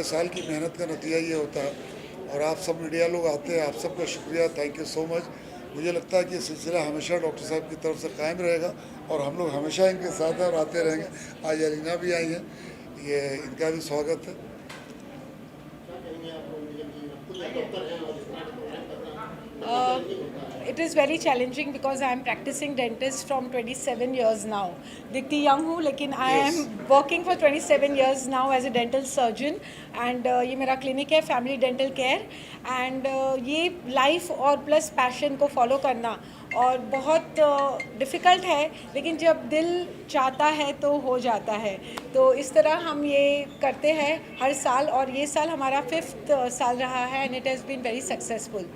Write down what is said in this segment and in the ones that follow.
पूरे साल की मेहनत का नतीजा ये होता है। और आप सब मीडिया लोग आते हैं, आप सबका शुक्रिया, थैंक यू सो मच। मुझे लगता है कि ये सिलसिला हमेशा डॉक्टर साहब की तरफ से कायम रहेगा और हम लोग हमेशा इनके साथ हैं और आते रहेंगे। आज एलिना भी आई हैं, ये इनका भी स्वागत है। It is very challenging because I am practicing dentist from 27 years now. दिखती young हूँ लेकिन I am working for 27 years now as a dental surgeon and ये मेरा clinic है Family Dental Care and ये life और plus passion को follow करना और बहुत डिफ़िकल्ट है, लेकिन जब दिल चाहता है तो हो जाता है। तो इस तरह हम ये करते हैं हर साल और ये साल हमारा 5th साल रहा है and it has been very successful.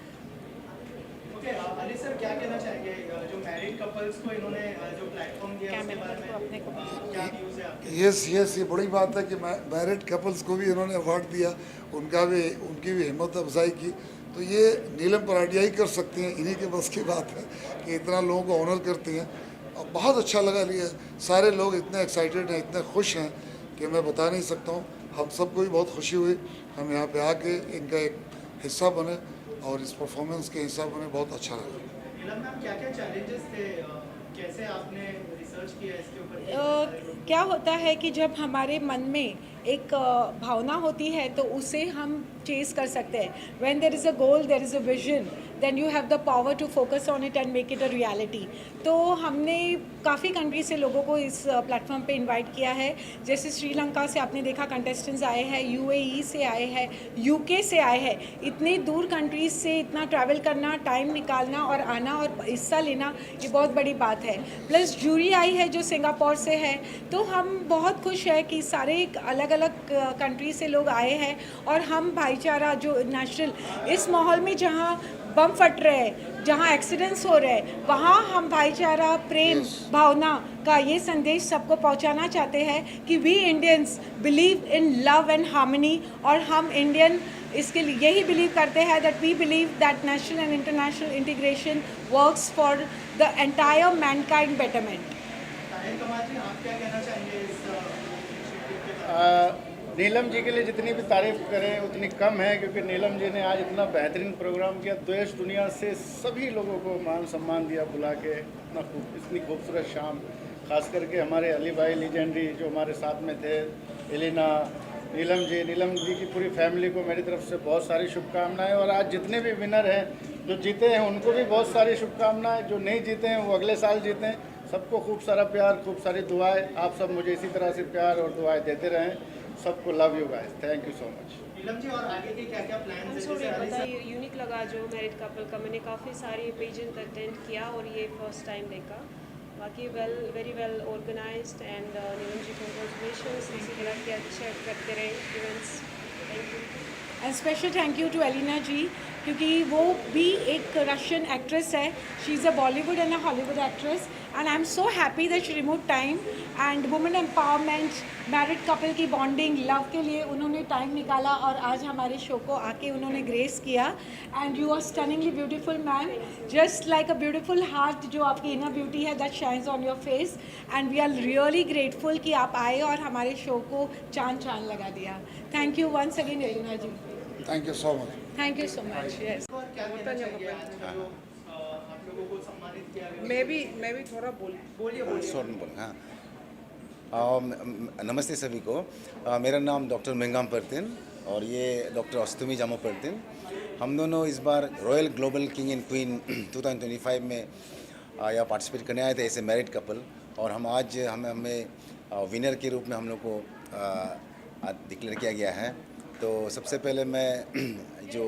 Ali sir क्या कहना चाहेंगे जो मैरिड कपल्स को इन्होंने जो प्लेटफॉर्म दिया उसके बारे में क्या व्यूज़ है आपके? यस, ये बड़ी बात है कि मैरिड कपल्स को भी इन्होंने अवार्ड दिया, उनकी भी हिम्मत अफजाई की। तो ये नीलम पराडिया ही कर सकती हैं, इन्हीं के बस की बात है कि इतना लोगों को ऑनर करती हैं। और बहुत अच्छा लगा, लिए सारे लोग इतने एक्साइटेड हैं, इतने खुश हैं कि मैं बता नहीं सकता हूँ। हम सबको भी बहुत खुशी हुई हम यहाँ पे आके इनका एक हिस्सा बने और इस परफॉर्मेंस के हिस्सा बने, बहुत अच्छा लगा। नीलम मैम क्या-क्या चैलेंजेस थे, कैसे आपने रिसर्च किया इसके ऊपर? क्या होता है कि जब हमारे मन में एक भावना होती है तो उसे हम चेस कर सकते हैं। When there is a goal, there is a vision, then you have the power to focus on it and make it a reality. तो हमने काफ़ी कंट्री से लोगों को इस प्लेटफॉर्म पे इनवाइट किया है। जैसे श्रीलंका से आपने देखा कंटेस्टेंट्स आए हैं, यूएई से आए हैं, यूके से आए हैं। इतनी दूर कंट्रीज से इतना ट्रैवल करना, टाइम निकालना और आना और हिस्सा लेना, ये बहुत बड़ी बात है। प्लस जूरी आई है जो सिंगापुर से है। तो हम बहुत खुश हैं कि सारे अलग अलग कंट्री से लोग आए हैं और हम भाईचारा जो नेशनल इस माहौल में जहाँ बम फट रहे हैं, जहाँ एक्सीडेंट्स हो रहे हैं, वहाँ हम भाईचारा, प्रेम भावना का ये संदेश सबको पहुँचाना चाहते हैं कि we Indians believe in love and harmony. और हम इंडियन इसके लिए यही बिलीव करते हैं that we believe that national and international integration works for the entire mankind betterment. आप क्या कहना चाहेंगे इस initiative के बारे में? नीलम जी के लिए जितनी भी तारीफ़ करें उतनी कम है, क्योंकि नीलम जी ने आज इतना बेहतरीन प्रोग्राम किया। देश दुनिया से सभी लोगों को मान सम्मान दिया बुला के, इतनी खूबसूरत शाम। खास करके हमारे अली भाई लीजेंडरी जो हमारे साथ में थे, एलिना, नीलम जी की पूरी फैमिली को मेरी तरफ से बहुत सारी शुभकामनाएं। और आज जितने भी विनर हैं, जो जीते हैं, उनको भी बहुत सारी शुभकामनाएं। जो नहीं जीते हैं वो अगले साल जीतें। सबको खूब सारा प्यार, खूब सारी दुआएं। आप सब मुझे इसी तरह से प्यार और दुआएं देते रहें। सबको love you guys, thank you so much. Neelam ji और आगे के क्या-क्या प्लान्स हैं? सॉरी, जैसे अली पता सर ये यूनिक लगा जो मैरिड कपल का। मैंने काफ़ी सारे पेजेंट अटेंड किया और ये फर्स्ट टाइम देखा। बाकी very well organized and Neelam ji congratulations, इसी तरह के अच्छे करते रहे events. Thank you and special thank you to Elina ji, क्योंकि वो भी एक रशियन एक्ट्रेस है। She is a Bollywood and a Hollywood actress and I am so happy that she remove time and women empowerment, married couple की bonding, love के लिए उन्होंने time निकाला और आज हमारे शो को आके उन्होंने ग्रेस किया। And you are stunningly beautiful ma'am, just like a beautiful heart, जो आपकी इनर ब्यूटी है that shines on your face. And we are really grateful कि आप आए और हमारे शो को चांद लगा दिया। Thank you once again Elina ji, thank you so much. Thank you so much. Yes, और क्या कहना चाहिए आज जो आप लोगों को सम्मानित किया गया? मैं भी थोड़ा बोलिए। स्वर्ण बोल, हाँ। नमस्ते सभी को। मेरा नाम डॉक्टर मेंगाम परतिन और ये डॉक्टर अस्तुमी जामो परतिन। हम दोनों इस बार royal global king and queen 2025 में यहाँ पार्टिसिपेट करने आए थे ऐसे मैरिड कपल। और हम आज हमें विनर के रूप में हम लोग को डिक्लेयर किया गया है। तो सबसे पहले मैं जो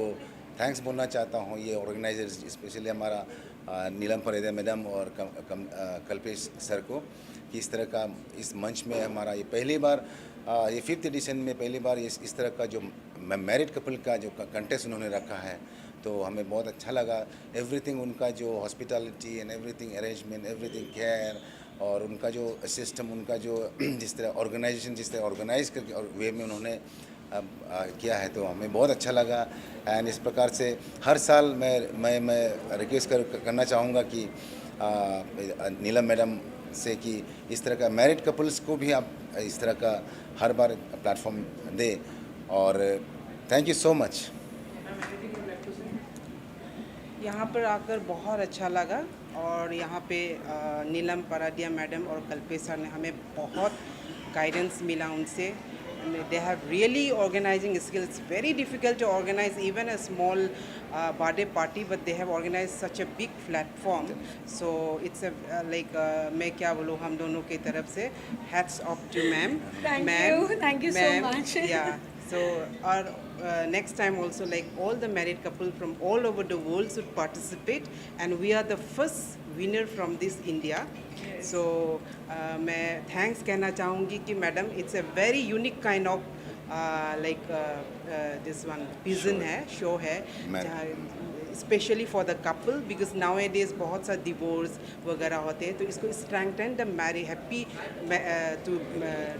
थैंक्स बोलना चाहता हूँ ये ऑर्गेनाइजर्स, स्पेशली हमारा नीलम परेदा मैडम और कल्पेश सर को, कि इस तरह का इस मंच में हमारा ये पहली बार ये 5th एडिशन में पहली बार इस तरह का जो मैरिड कपल का जो कंटेस्ट उन्होंने रखा है। तो हमें बहुत अच्छा लगा। एवरीथिंग उनका जो hospitality and everything arrangement, everything care और उनका जो सिस्टम, उनका जो जिस तरह ऑर्गेनाइजेशन जिस तरह ऑर्गेनाइज करके और वे में उन्होंने किया है, तो हमें बहुत अच्छा लगा। एंड इस प्रकार से हर साल मैं रिक्वेस्ट करना चाहूँगा कि नीलम मैडम से कि इस तरह का मैरिड कपल्स को भी आप इस तरह का हर बार प्लेटफॉर्म दे। और थैंक यू सो मच। यहाँ पर आकर बहुत अच्छा लगा और यहाँ पे नीलम पराडिया मैडम और कल्पेश सर ने हमें बहुत गाइडेंस मिला उनसे। They have really organizing skills. It's very difficult to organize even a small birthday party, but they have organized such a big platform. So it's a मैं क्या बोलूँ, हम दोनों की तरफ से hats off to ma'am. Thank you so much. Yeah. So our next time also, like, all the married couple from all over the world should participate, and we are the first winner from this India. So मैं thanks कहना चाहूँगी कि madam it's a very unique kind of this one pigeon है, show है, specially for the couple, because nowadays बहुत सा divorce वगैरह होते हैं, तो इसको strengthen the marry happy to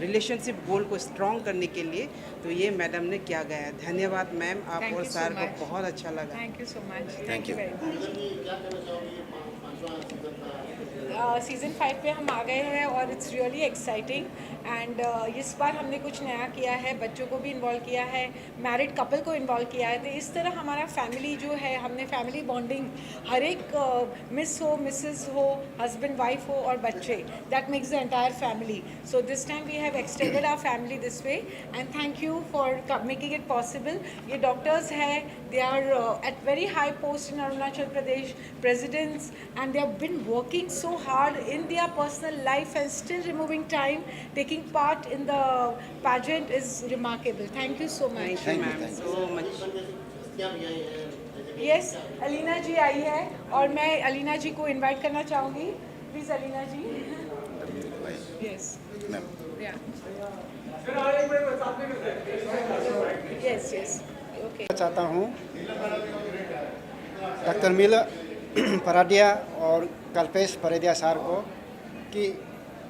relationship goal को स्ट्रॉन्ग करने के लिए तो ये मैडम ने किया गया है। धन्यवाद मैम, आप Thank और you so सर को much. बहुत अच्छा लगा। Thank you so much. Thank you. very much. Season 5 पे हम आ गए हैं और इट्स रियली एक्साइटिंग एंड इस बार हमने कुछ नया किया है, बच्चों को भी इन्वॉल्व किया है, मैरिड कपल को इन्वॉल्व किया है। तो इस तरह हमारा फैमिली जो है, हमने फैमिली बॉन्डिंग हर एक मिस हो, मिसेस हो, हस्बैंड वाइफ हो और बच्चे, that makes the entire family. So this time we have extended our family this way and thank you for making it possible. ये डॉक्टर्स हैं, they are at very high post in Arunachal Pradesh, presidents, and they have been working so hard in their personal life and still removing time, taking part in the pageant is remarkable. Thank you so much. Thank you ma'am so much. Yes, Alina ji आई है और मैं Alina ji को invite करना चाहूँगी। Please Alina ji. Yes. Ma'am Yeah. Yes, yes. Okay. चाहता हूँ doctor मीला पराडिया और कल्पेश पराडिया सर को कि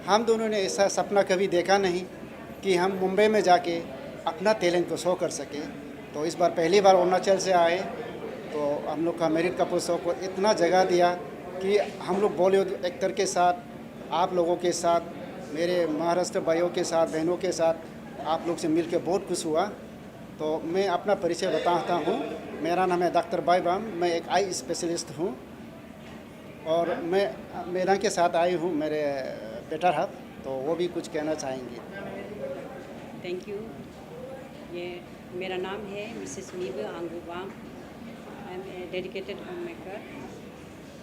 हम दोनों ने ऐसा सपना कभी देखा नहीं कि हम मुंबई में जाके अपना टैलेंट को शो कर सके। तो इस बार पहली बार अरुणाचल से आए तो हम लोग का मैरिड कपल शो को इतना जगह दिया कि हम लोग बॉलीवुड एक्टर के साथ, आप लोगों के साथ, मेरे महाराष्ट्र भाइयों के साथ, बहनों के साथ आप लोग से मिलकर बहुत खुश हुआ। तो मैं अपना परिचय बताता हूँ। मेरा नाम है डॉक्टर बाईबाम, मैं एक आई स्पेशलिस्ट हूँ और मैं मेरा के साथ आई हूँ मेरे बेटर हब, तो वो भी कुछ कहना चाहेंगी। Thank you. ये मेरा नाम है Mrs Meebu Angubam. I am a dedicated homemaker.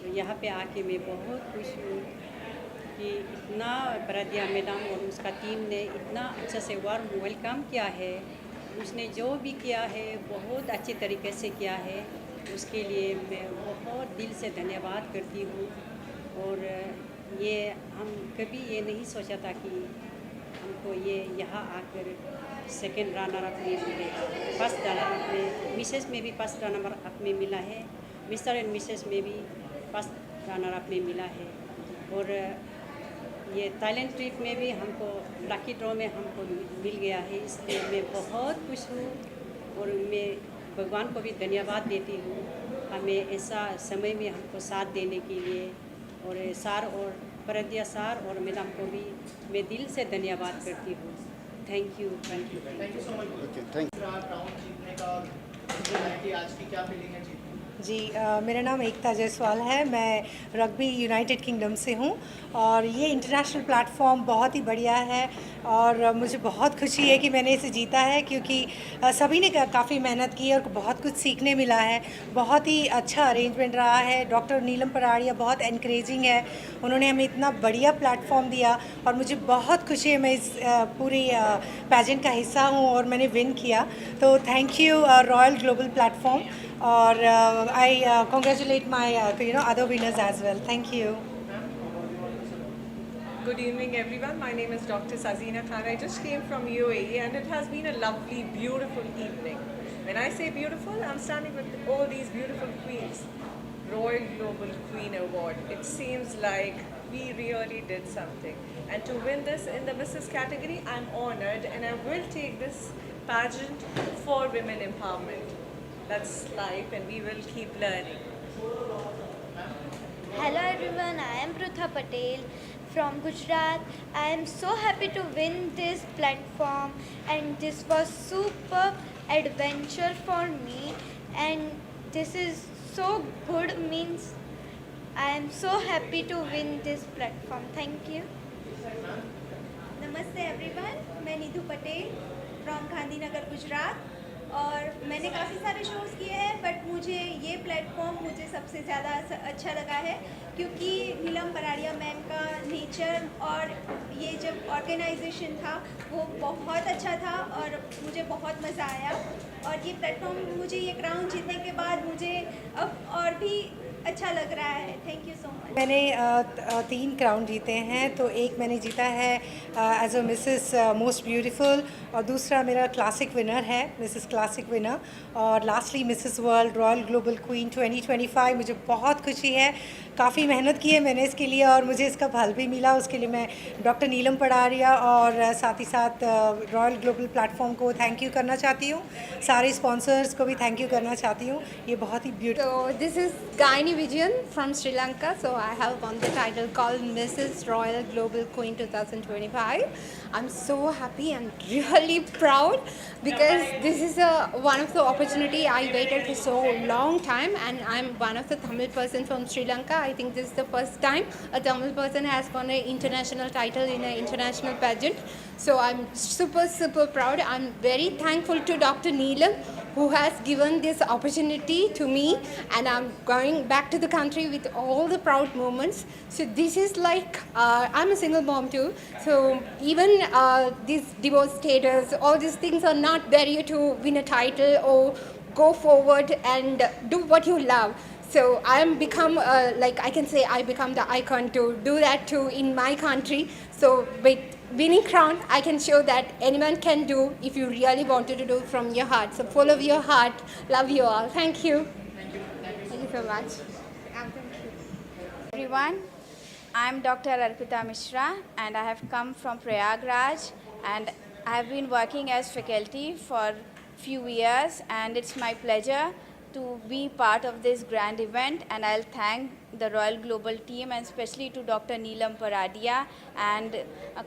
तो यहाँ पे आके मैं बहुत खुश हूँ कि इतना पराडिया मैडम और उसका टीम ने इतना अच्छा से वार्म वेलकम किया है। उसने जो भी किया है बहुत अच्छे तरीके से किया है, उसके लिए मैं बहुत दिल से धन्यवाद करती हूँ। और ये हम कभी ये नहीं सोचा था कि हमको ये यहाँ आकर सेकंड रनर अप में मिलेगा। फर्स्ट रनर अप में मिसेस में भी फर्स्ट रनर अप में मिला है, मिस्टर एंड मिसेस में भी फर्स्ट रनर अप में मिला है। और ये थाईलैंड ट्रिप में भी हमको लकी ड्रॉ में हमको मिल गया है, इसलिए मैं बहुत खुश हूँ और मैं भगवान को भी धन्यवाद देती हूँ हमें ऐसा समय में हमको साथ देने के लिए। और सर और पराडिया सर और मैडम को भी मैं दिल से धन्यवाद करती हूँ। Thank you, thank you. Thank you so much. Thank round जीतने का और कि आज की क्या फीलिंग है जीतने जी मेरा नाम एकता जायसवाल है। मैं रग्बी यूनाइटेड किंगडम से हूँ और ये इंटरनेशनल प्लेटफॉर्म बहुत ही बढ़िया है और मुझे बहुत खुशी है कि मैंने इसे जीता है, क्योंकि सभी ने काफ़ी मेहनत की और बहुत कुछ सीखने मिला है। बहुत ही अच्छा अरेंजमेंट रहा है। डॉक्टर नीलम पराडिया बहुत एनकरेजिंग है, उन्होंने हमें इतना बढ़िया प्लेटफॉर्म दिया और मुझे बहुत खुशी है मैं इस पूरी पैजेंट का हिस्सा हूँ और मैंने विन किया। तो thank you royal global platform और आई congratulate my other winners as well. Thank you. Good evening, everyone. My name is Dr. Sazina Khan. I just came from UAE and it has been a lovely, beautiful evening. When I say beautiful, I'm standing with all these beautiful queens. Royal Global Queen Award. It seems like we really did something. And to win this in the Mrs. category, I'm honored and I will take this pageant for women empowerment. That's life and we will keep learning. Hello everyone, I am Prutha Patel from Gujarat. I am so happy to win this platform, and this was super adventure for me, and this is so good, means I am so happy to win this platform. Thank you. नमस्ते everyone, मैं Nidhu Patel from Gandhinagar Gujarat. और मैंने काफ़ी सारे shows किए हैं, but मुझे ये प्लेटफॉर्म मुझे सबसे ज़्यादा अच्छा लगा है, क्योंकि नीलम पराड़िया मैम का नेचर और ये जब ऑर्गेनाइजेशन था वो बहुत अच्छा था और मुझे बहुत मज़ा आया। और ये प्लेटफॉर्म, मुझे ये क्राउन जीतने के बाद मुझे अब और भी अच्छा लग रहा है। Thank you so much. मैंने 3 क्राउन जीते हैं, तो एक मैंने जीता है as a Mrs most beautiful, और दूसरा मेरा क्लासिक विनर है, मिसेस क्लासिक विनर, और lastly Mrs world royal global queen 2025। मुझे बहुत खुशी है, काफ़ी मेहनत की है मैंने इसके लिए और मुझे इसका फल भी मिला। उसके लिए मैं डॉक्टर नीलम पराड़िया और साथ ही साथ रॉयल ग्लोबल प्लेटफॉर्म को थैंक यू करना चाहती हूँ, सारे स्पॉन्सर्स को भी थैंक यू करना चाहती हूँ। ये बहुत ही beautiful. So this is Gaini Vijayan from Sri Lanka. So I have won the title called Mrs. Royal Global Queen 2025. I'm so happy and really proud because this is one of the opportunity I waited for so long time, and I'm one of the Tamil person from Sri Lanka. I think this is the first time a Tamil person has won an international title in an international pageant. So I'm super proud. I'm very thankful to Dr. Neelam who has given this opportunity to me, and I'm going back to the country with all the proud moments. So this is like I'm a single mom too, so even this divorce status, all these things are not barrier to win a title or go forward and do what you love. So I am become like I can say I become the icon to do that too in my country. So with winning crown, I can show that anyone can do if you really wanted to do from your heart. So follow your heart. Love you all. Thank you. Thank you so much. Thank you. Everyone, I'm Dr. Arpita Mishra and I have come from Prayagraj, and I have been working as faculty for few years, and it's my pleasure to be part of this grand event, and I'll thank the Royal Global team and especially to Dr. Neelam Paradia and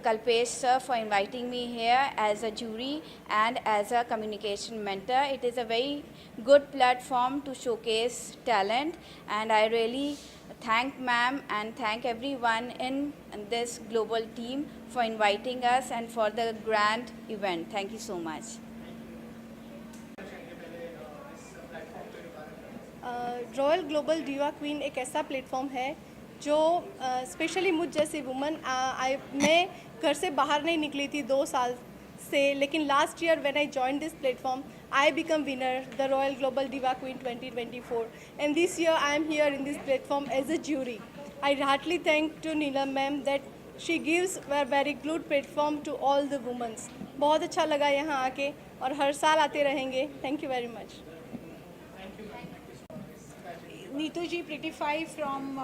Kalpesh sir for inviting me here as a jury and as a communication mentor. It is a very good platform to showcase talent, and I really thank ma'am and thank everyone in this global team for inviting us and for the grand event. Thank you so much. Royal global diva queen एक ऐसा platform है जो specially मुझ जैसी woman, मैं घर से बाहर नहीं निकली थी 2 साल से, लेकिन last year when I join this platform I become winner the royal global diva queen 2024, and this year I am here in this platform as a jury. I heartly thank to Neelam ma'am that she gives a very good platform to all the womens. बहुत अच्छा लगा यहाँ आके और हर साल आते रहेंगे. Thank you very much. Neetu ji prettify from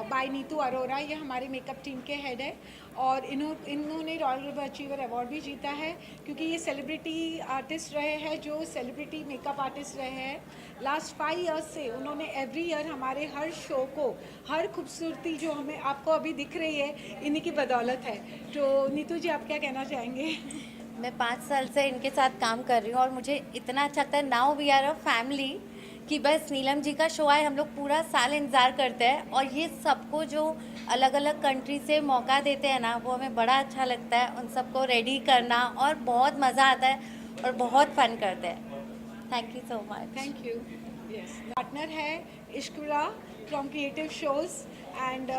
by Neetu Arora, ये हमारे मेकअप टीम के हेड है और इन्होंने रॉयल ग्लोबल अचीवर अवार्ड भी जीता है क्योंकि ये सेलिब्रिटी आर्टिस्ट रहे हैं जो सेलिब्रिटी मेकअप आर्टिस्ट रहे हैं. लास्ट 5 इयर्स से उन्होंने एवरी ईयर हमारे हर शो को, हर खूबसूरती जो हमें आपको अभी दिख रही है इन्हीं की बदौलत है. तो नीतू जी आप क्या कहना चाहेंगे? मैं 5 साल से इनके साथ काम कर रही हूँ और मुझे इतना अच्छा लगता है. Now we are a family कि बस नीलम जी का शो आए, हम लोग पूरा साल इंतज़ार करते हैं और ये सबको जो अलग अलग कंट्री से मौका देते हैं ना, वो हमें बड़ा अच्छा लगता है. उन सबको रेडी करना और बहुत मज़ा आता है और बहुत फन करते हैं. Thank you so much. Thank you. Yes, partner है इश्कुरा from creative shows and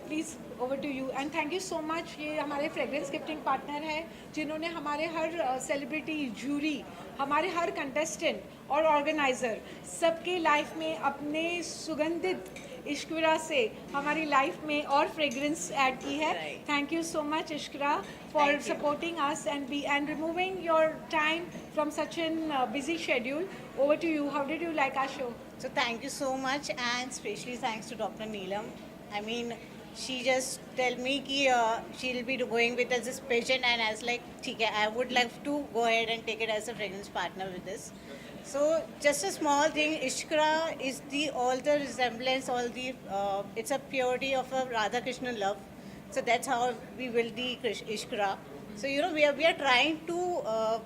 please over to you and thank you so much. ये हमारे फ्रेग्रेंस गिफ्टिंग पार्टनर है जिन्होंने हमारे हर सेलिब्रिटी, जूरी, हमारे हर कंटेस्टेंट और ऑर्गेनाइज़र सबके लाइफ में अपने सुगंधित इश्कुरा से हमारी लाइफ में और फ्रेग्रेंस ऐड की है. थैंक यू सो मच इश्कुरा for supporting us and removing your time from such an busy schedule. Over to you. How did you like our show? So thank you so much, and especially thanks to Dr. Neelam. I mean, she just tell me कि she'll be going with us this pageant, and I was like, ठीक है, I would like to go ahead and take it as a fragrance partner with this. So just a small thing, Ishkra is all the resemblance, it's a purity of a Radha Krishna love. So that's how we built the Ishkra. So you know we are trying to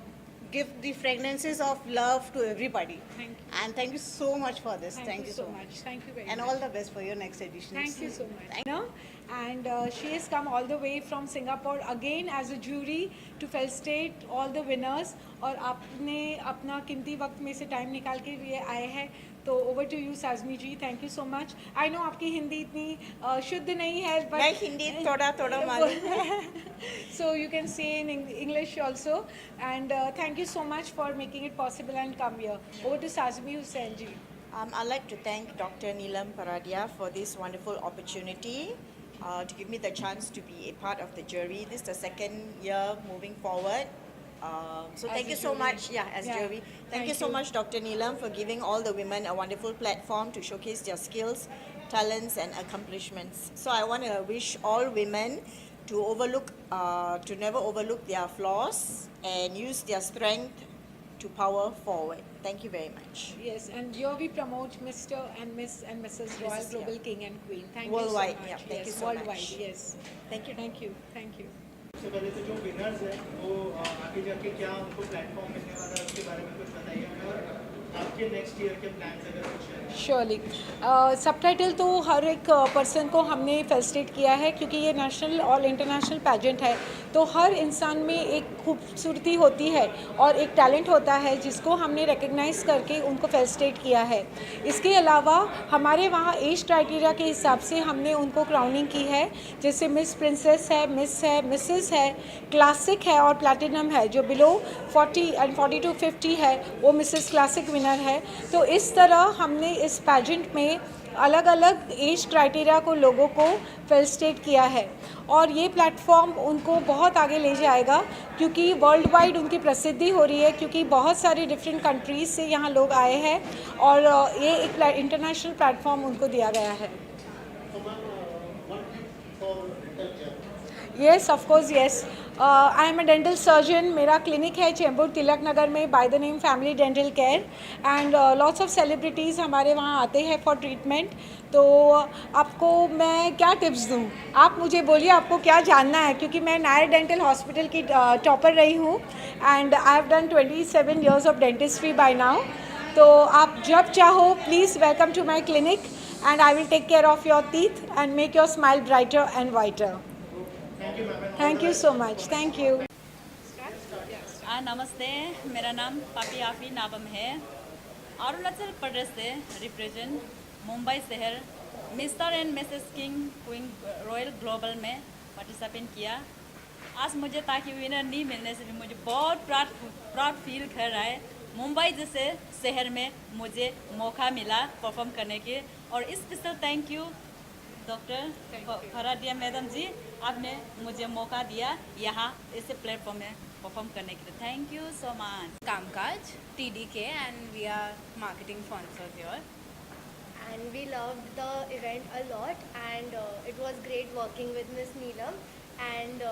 give the fragrances of love to everybody. Thank you. And thank you so much for this. Thank you so much. Thank you very And much. all the best for your next edition. Thank you so much. And she has come all the way from Singapore again as a jury to felicitate all the winners. और आपने अपना कीमती वक्त में से time निकाल के लिए आए हैं, तो over to you Sajmi ji. Thank you so much. I know आपकी हिंदी इतनी शुद्ध नहीं है, बट नहीं, हिंदी थोड़ा मालूम है. So you can say in English also. And thank you so much for making it possible and come here. Over to Sajmi Hussain ji. I'd like to thank Dr. Neelam Paradia for this wonderful opportunity to give me the chance to be a part of the jury. This is the second year moving forward. So thank you so much, as jury. Thank you so much, Dr. Neelam, for giving all the women a wonderful platform to showcase their skills, talents, and accomplishments. So I want to wish all women to never overlook their flaws and use their strength to power forward. Thank you very much. Yes, and here we promote Mr. and Miss and Mrs. Royal Mrs. Global King and Queen. Thank Worldwide, you so much. yeah, thank you Yes, so worldwide, much. yes. Thank you. Thank you. Thank you. सबसे पहले तो जो winners हैं वो आगे जाके क्या उनको प्लेटफॉर्म मिलने वाला है उसके बारे में कुछ बताइए हमें, और आपके नेक्स्ट ईयर के प्लान्स अगर कुछ है. श्योरली. सबटाइटल तो हर एक पर्सन को हमने फेलिसिटेट किया है, क्योंकि ये नेशनल और इंटरनेशनल पैजेंट है, तो हर इंसान में एक खूबसूरती होती है और एक टैलेंट होता है जिसको हमने रिकग्नाइज़ करके उनको फेलिसिटेट किया है. इसके अलावा हमारे वहाँ एज क्राइटेरिया के हिसाब से हमने उनको क्राउनिंग की है, जैसे मिस प्रिंसेस है, मिस है, मिसेस है, क्लासिक है और प्लैटिनम है. जो बिलो 40 and 40 to 50 है वो मिसेस क्लासिक विनर है. तो इस तरह हमने इस पैजेंट में अलग अलग एज क्राइटेरिया को लोगों को फेलिसिटेट किया है, और ये प्लेटफॉर्म उनको बहुत आगे ले जाएगा, क्योंकि वर्ल्ड वाइड उनकी प्रसिद्धि हो रही है, क्योंकि बहुत सारे डिफरेंट कंट्रीज़ से यहाँ लोग आए हैं और ये एक इंटरनेशनल प्लेटफॉर्म उनको दिया गया है. Yes, of course, yes. I am a dental surgeon. मेरा क्लिनिक है चेंबूर तिलक नगर में by the name Family Dental Care, and lots of celebrities हमारे वहाँ आते हैं for treatment. तो आपको मैं क्या टिप्स दूँ? आप मुझे बोलिए आपको क्या जानना है, क्योंकि मैं नायर डेंटल हॉस्पिटल की टॉपर रही हूँ and I have done 27 years of dentistry by now. तो आप जब चाहो please welcome to my clinic and I will take care of your teeth and make your smile brighter and whiter. Thank you so much. Thank you. नमस्ते, मेरा नाम पापी आफी नाबम है. अरुणाचल प्रदेश से रिप्रेजेंट मुंबई शहर mister and Mrs king queen royal global में participate किया. आज मुझे ताकि विनर नहीं मिलने से भी मुझे बहुत प्राउड फील कर रहा है. मुंबई जैसे शहर में मुझे मौका मिला परफॉर्म करने के, और special thank you doctor Faradia madam ji, आपने मुझे मौका दिया यहाँ ऐसे प्लेटफॉर्म में परफॉर्म करने के लिए. Thank you so much. Kamkaj, TDK, and we are marketing sponsors here. And we loved the event a lot, and it was great working with Miss Neelam, and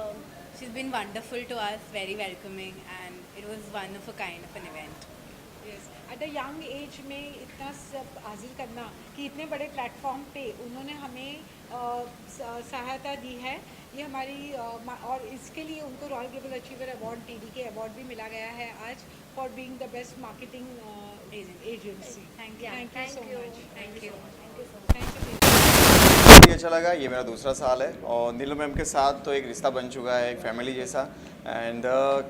She's been wonderful to us, very welcoming, and it was one of a kind of an event. Yes. At a young age में इतना सब हासिल करना, कि इतने बड़े platform पे उन्होंने हमें सहायता दी है, ये हमारी और इसके लिए उनको royal global achiever award TDK award भी मिला गया है आज for being the best marketing agency. Thank you so much. Thank you. अच्छा लगा. ये मेरा दूसरा साल है और नीलम मैम के साथ तो एक रिश्ता बन चुका है, एक फैमिली जैसा. एंड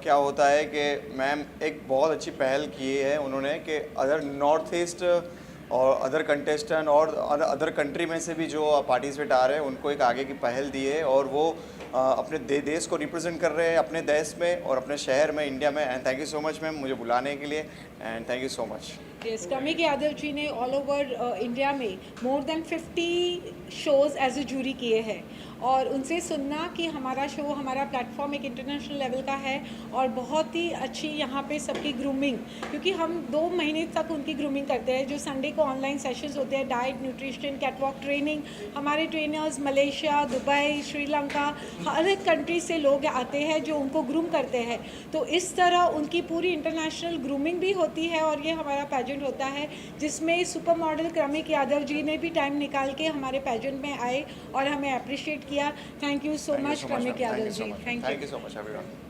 क्या होता है कि मैम एक बहुत अच्छी पहल की है उन्होंने, कि अदर नॉर्थ ईस्ट और अदर कंटेस्टेंट और अदर कंट्री में से भी जो पार्टिसिपेट आ रहे हैं उनको एक आगे की पहल दी है, और वो अपने देश को रिप्रेजेंट कर रहे हैं अपने देश में और अपने शहर में, इंडिया में. And thank you so much ma'am मुझे बुलाने के लिए, and thank you so much. Yes, कमिक यादव जी ने ऑल ओवर इंडिया में more than 50 shows as a jury किए हैं, और उनसे सुनना कि हमारा शो, हमारा प्लेटफॉर्म एक इंटरनेशनल लेवल का है और बहुत ही अच्छी यहाँ पे सबकी ग्रूमिंग, क्योंकि हम 2 महीने तक उनकी ग्रूमिंग करते हैं. जो संडे को ऑनलाइन सेशंस होते हैं, डाइट, न्यूट्रिशन, कैटवॉक ट्रेनिंग, हमारे ट्रेनर्स मलेशिया, दुबई, श्रीलंका, हर एक कंट्री से लोग आते हैं जो उनको ग्रूम करते हैं. तो इस तरह उनकी पूरी इंटरनेशनल ग्रूमिंग भी होती है, और ये हमारा पैजेंट पैजेंट होता है, जिसमें सुपर मॉडल क्रमिक यादव जी ने भी टाइम निकाल के हमारे पैजेंट में आए और हमें अप्रिशिएट किया. थैंक यू सो मच क्रमिक Yadav ji. Thank you so much everyone.